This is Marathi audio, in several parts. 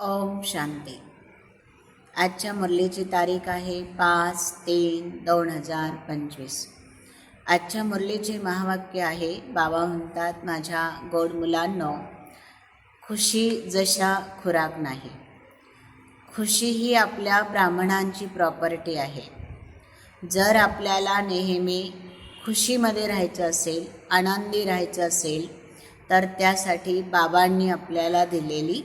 ओम शांती। आजच्या मुरलीची तारीख आहे 5/3/2025। आजच्या मुरलीचे महावाक्य आहे, बाबा म्हणतात, माझ्या गोड मुलांनो, खुशी जशा खुराक नाही। खुशी ही आपल्या ब्राह्मणांची प्रॉपर्टी आहे। जर आपल्याला नेहमी खुशीमध्ये राहायचं असेल, आनंदी राहायचं असेल, तर त्यासाठी बाबांनी आपल्याला दिलेली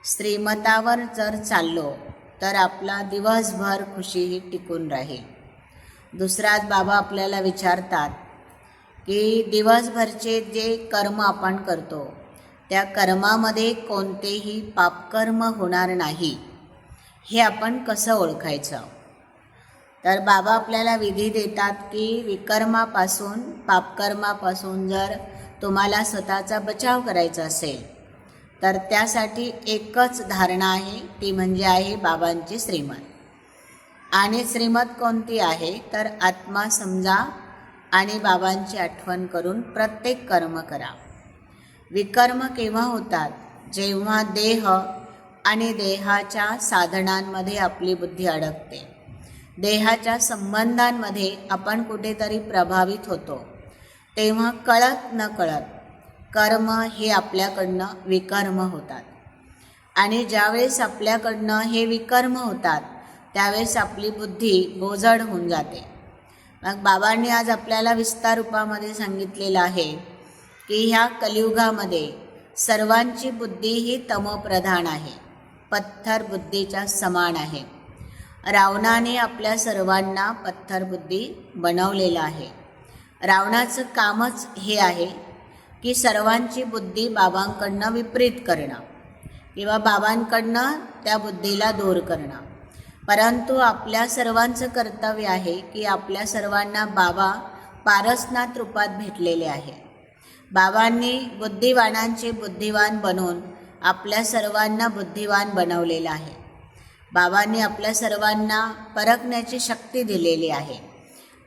श्रीमतावर जर चाललो तर आपला दिवसभर खुशीही टिकून राहील। दुसराच बाबा आपल्याला विचारतात की दिवसभरचे जे कर्म आपण करतो त्या कर्मामध्ये कोणतेही पापकर्म होणार नाही, हे आपण कसं ओळखायचं? तर बाबा आपल्याला विधी देतात की विकर्मापासून, पापकर्मापासून जर तुम्हाला स्वतःचा बचाव करायचा असेल तर त्यासाठी एकच धारणा आहे, ती म्हणजे आहे बाबांची श्रीमत। आणि श्रीमत कोणती आहे तर आत्मा समजा आणि बाबांची आठवण करून प्रत्येक कर्म करा। विकर्म केव्हा होतात? जेव्हा देह आणि देहाच्या साधनांमध्ये आपली बुद्धी अडकते, देहाच्या संबंधांमध्ये आपण कुठेतरी प्रभावित होतो, तेव्हा कळत न कळत कर्म हे आपल्याकडनं विकर्म होतात। आणि ज्यावेळेस आपल्याकडनं हे विकर्म होतात त्यावेळेस आपली बुद्धी गोजड होऊन जाते। मग बाबांनी आज आपल्याला विस्तार रूपामध्ये सांगितलेलं आहे की ह्या कलियुगामध्ये सर्वांची बुद्धी ही तमोप्रधान आहे, पत्थर बुद्धीच्या समान आहे। रावणाने आपल्या सर्वांना पत्थर बुद्धी बनवलेलं आहे। रावणाचं कामच हे आहे की सर्वांची बुद्धी बाबांकडनं विपरीत करणं किंवा बाबांकडनं त्या बुद्धीला दूर करणं। परंतु आपल्या सर्वांचं कर्तव्य आहे की आपल्या सर्वांना बाबा पारसनाथ रूपात भेटलेले आहे। बाबांनी बुद्धिवानांचे बुद्धिवान बनवून आपल्या सर्वांना बुद्धिवान बनवलेलं आहे। बाबांनी आपल्या सर्वांना परखण्याची शक्ती दिलेली आहे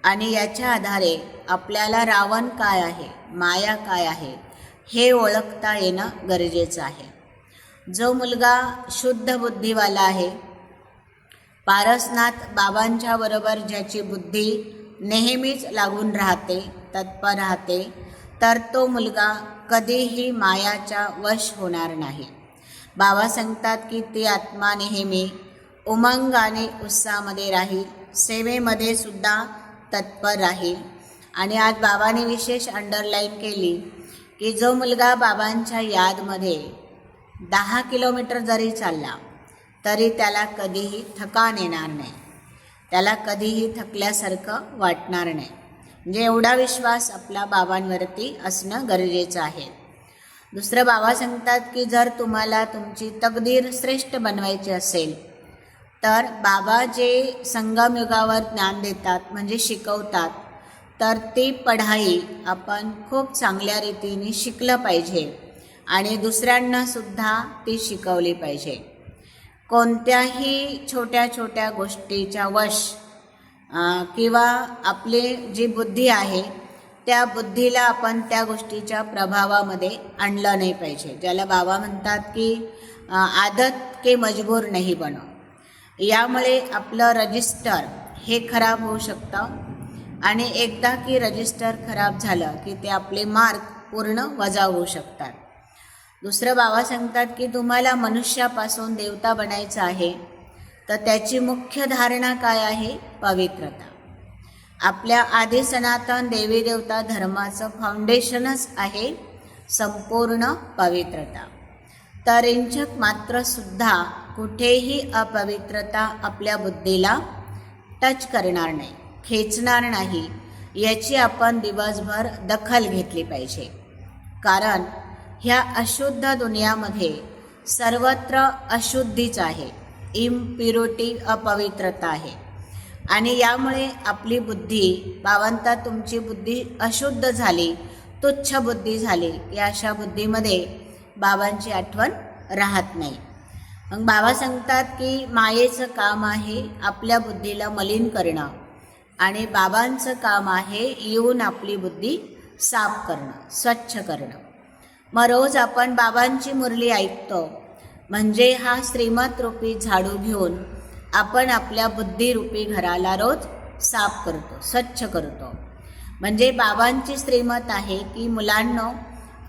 आणि याच्या आधारे आपल्याला रावण काय आहे, माया काय आहे, हे ओळखता येणं गरजेचं आहे। जो मुलगा शुद्ध बुद्धीवाला आहे, पारसनाथ बाबांच्या बरोबर ज्याची बुद्धी नेहमीच लागून राहते, तत्पर राहते, तर तो मुलगा कधीही मायाच्या वश होणार नाही। बाबा सांगतात की ती आत्मा नेहमी उमंग आणि उत्साहामध्ये राहील, सेवेमध्ये सुद्धा तत्पर राहील। आणि आज बाबांनी विशेष अंडरलाईन केली की जो मुलगा बाबांच्या यादमध्ये 10 किलोमीटर जरी चालला तरी त्याला कधीही थकान येणार नाही, त्याला कधीही थकल्यासारखं वाटणार नाही। म्हणजे एवढा विश्वास आपला बाबांवरती असणं गरजेचं आहे। दुसरं बाबा सांगतात की जर तुम्हाला तुमची तकदीर श्रेष्ठ बनवायची असेल तर बाबा जे संगमयुगावर ज्ञान देतात, म्हणजे शिकवतात, तर ती पढाई आपण खूप चांगल्या रीतीने शिकलं पाहिजे आणि दुसऱ्यांनासुद्धा ती शिकवली पाहिजे। कोणत्याही छोट्या छोट्या गोष्टीच्या वश किंवा आपली जी बुद्धी आहे त्या बुद्धीला आपण त्या गोष्टीच्या प्रभावामध्ये आणलं नाही पाहिजे। ज्याला बाबा म्हणतात की आदत के मजबूर नहीं बनो। यामुळे आपलं रजिस्टर हे खराब होऊ शकतं आणि एकदा की रजिस्टर खराब झालं की ते आपले मार्क पूर्ण वजा होऊ शकतात। दुसरं बाबा सांगतात की तुम्हाला मनुष्यापासून देवता बनायचं आहे तर त्याची मुख्य धारणा काय आहे? पवित्रता। आपल्या आदि सनातन देवी देवता धर्माचं फाउंडेशनच आहे संपूर्ण पवित्रता। तर इंचक मात्र सुद्धा कुठेही अपवित्रता आपल्या बुद्धीला टच करणार नाही, खेचणार नाही, याची आपण दिवसभर दखल घेतली पाहिजे। कारण ह्या अशुद्ध दुनियामध्ये सर्वत्र अशुद्धीच आहे, इम्प्युरिटी, अपवित्रता आहे। आणि यामुळे आपली बुद्धी, बाबांता तुमची बुद्धी अशुद्ध झाली, तुच्छ बुद्धी झाली, या अशा बुद्धीमध्ये बाबांची आठवण राहत नाही। मग बाबा सांगतात की मायेचं काम आहे आपल्या बुद्धीला मलिन करणं आणि बाबांचं काम आहे येऊन आपली बुद्धी साफ करणं, स्वच्छ करणं। मग रोज आपण बाबांची मुरली ऐकतो म्हणजे हा श्रीमत रूपी झाडू घेऊन आपण आपल्या बुद्धिरूपी घराला रोज साफ करतो, स्वच्छ करतो. म्हणजे बाबांची श्रीमत आहे की मुलांनो,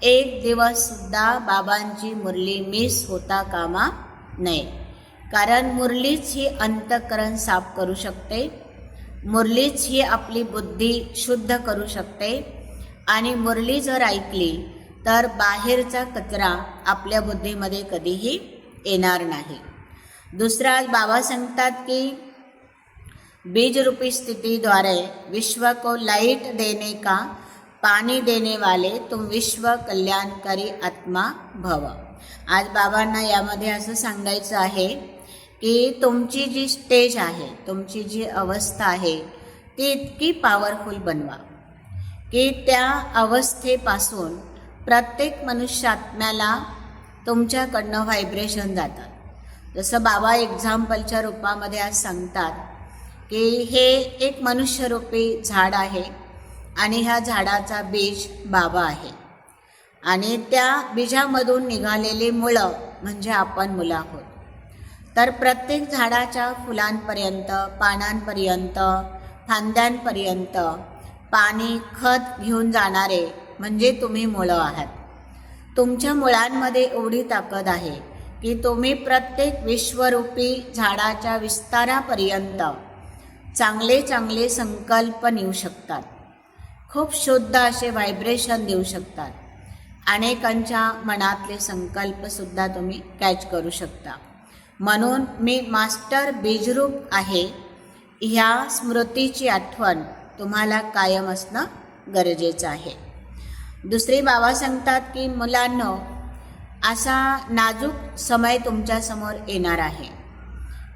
एक दिवससुद्धा बाबांची मुरली मिस होता कामा नये. कारण मुरलीच ही अंतःकरण साफ करू शकते, मुरलीच ही आपली बुद्धी शुद्ध करू शकते. आणि मुरली जर ऐकली तर बाहेरचा कचरा आपल्या बुद्धीमध्ये कधीही येणार नाही. दुसरा बाबा सांगतात की बीज रूपी स्थितीद्वारे विश्व को लाइट देने का पानी देने वाले तुम विश्व कल्याणकारी आत्मा भव. आज बाबांना यामध्ये असं सांगायचं आहे की तुमची जी स्टेज आहे, तुमची जी अवस्था आहे ती इतकी पॉवरफुल बनवा की त्या अवस्थेपासून प्रत्येक मनुष्यात्म्याला तुमच्याकडनं व्हायब्रेशन जातात. जसं बाबा एक्झाम्पलच्या रूपामध्ये आज सांगतात की हे एक मनुष्यरूपी झाड आहे आणि ह्या झाडाचा बीज बाबा आहे आणि त्या बीजामधून निघालेली मुळं म्हणजे आपण मुलं आहोत. तर प्रत्येक झाडाच्या फुलांपर्यंत, पानांपर्यंत, फांद्यांपर्यंत पाणी, खत घेऊन जाणारे म्हणजे तुम्ही मुळं आहात. तुमच्या मुळांमध्ये एवढी ताकद आहे की तुम्ही प्रत्येक विश्वरूपी झाडाच्या विस्तारापर्यंत चांगले चांगले संकल्प नेऊ शकतात, खूप शुद्ध असे व्हायब्रेशन देऊ शकतात. अनेकांच्या मनातले संकल्पसुद्धा तुम्ही कॅच करू शकता. म्हणून मी मास्टर बीजरूप आहे ह्या स्मृतीची आठवण तुम्हाला कायम असणं गरजेचं आहे. दुसरी बाबा सांगतात की मुलांनो, असा नाजूक समय तुमच्यासमोर येणार आहे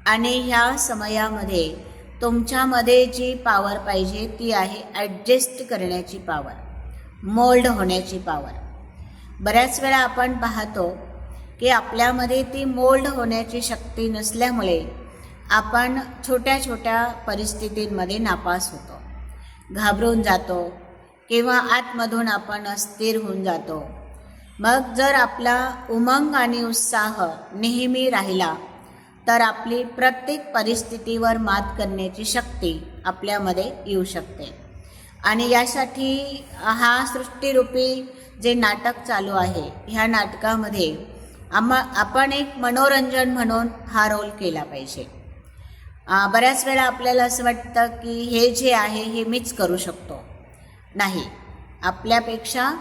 आणि ह्या समयामध्ये तुमच्यामध्ये जी पॉवर पाहिजे ती आहे ॲडजस्ट करण्याची पॉवर, मोल्ड होण्याची पॉवर. बऱ्याच वेळा आपण पाहतो की आपल्यामध्ये ती मोल्ड होण्याची शक्ती नसल्यामुळे आपण छोट्या छोट्या परिस्थितींमध्ये नापास होतो, घाबरून जातो किंवा आतमधून आपण अस्थिर होऊन जातो. मग जर आपला उमंग आणि उत्साह नेहमी राहिला तर आपली प्रत्येक परिस्थितीवर मात करण्याची शक्ती आपल्यामध्ये येऊ शकते. आणि यासाठी हा सृष्टीरूपी जे नाटक चालू आहे, ह्या नाटकामध्ये आपण एक मनोरंजन म्हणून हा रोल केला पाहिजे. बऱ्याच वेळा आपल्याला असं वाटतं की हे जे आहे हे मीच करू शकतो. नाही, आपल्यापेक्षा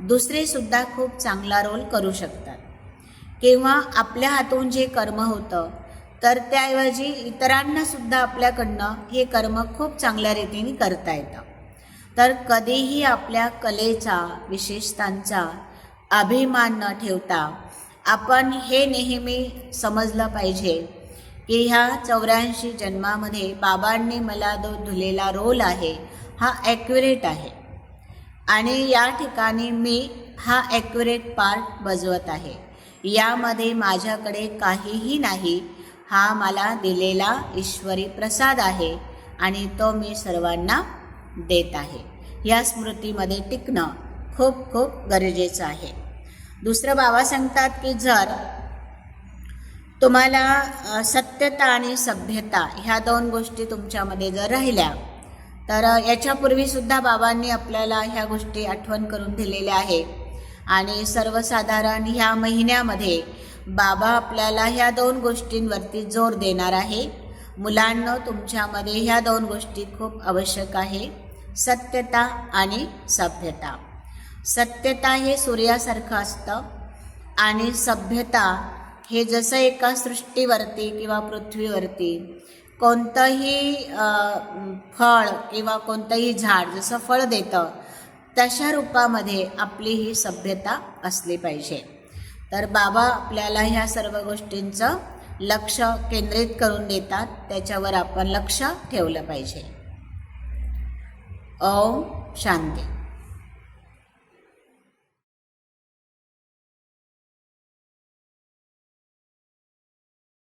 दुसरेसुद्धा खूप चांगला रोल करू शकतात. किंवा आपल्या हातून जे कर्म होतं तर त्याऐवजी इतरांनासुद्धा आपल्याकडनं हे कर्म खूप चांगल्या रीतीने करता येतं. तर कधीही आपल्या कलेचा, विशेषतांचा अभिमान न ठेवता आपण हे नेहमी समजलं पाहिजे की ह्या 84 जन्मामध्ये बाबांनी मला जो दिलेला रोल आहे हा ॲक्युरेट आहे आणि या ठिकाणी मी हा ॲक्युरेट पार्ट बजवत आहे. यामध्ये माझ्याकडे काहीही नाही, हा मला दिलेला ईश्वरी प्रसाद आहे आणि तो मी सर्वांना देत आहे. या स्मृतीमध्ये टिकणं खूप खूप गरजेचं आहे. दुसरं बाबा सांगतात की जर तुम्हाला सत्यता आणि सभ्यता ह्या 2 गोष्टी तुमच्यामध्ये जर राहिल्या तर याच्यापूर्वीसुद्धा बाबांनी आपल्याला ह्या गोष्टी आठवण करून दिलेल्या आहे आणि सर्वसाधारण ह्या महिन्यामध्ये बाबा आपल्याला ह्या 2 गोष्टींवरती जोर देणार आहे. मुलांनो, तुमच्यामध्ये ह्या 2 गोष्टी खूप आवश्यक आहे, सत्यता आणि सभ्यता. सत्यता हे सूर्यासारखं असतं आणि सभ्यता हे जसं एका सृष्टीवरती किंवा पृथ्वीवरती कोणतंही फळ किंवा कोणतंही झाड जसं फळ देतं तशा रूपामध्ये आपली ही सभ्यता असली पाहिजे. तर बाबा आपल्याला ह्या सर्व गोष्टींचं लक्ष केंद्रित करून देतात, त्याच्यावर आपण लक्ष ठेवलं पाहिजे. ओम शांती.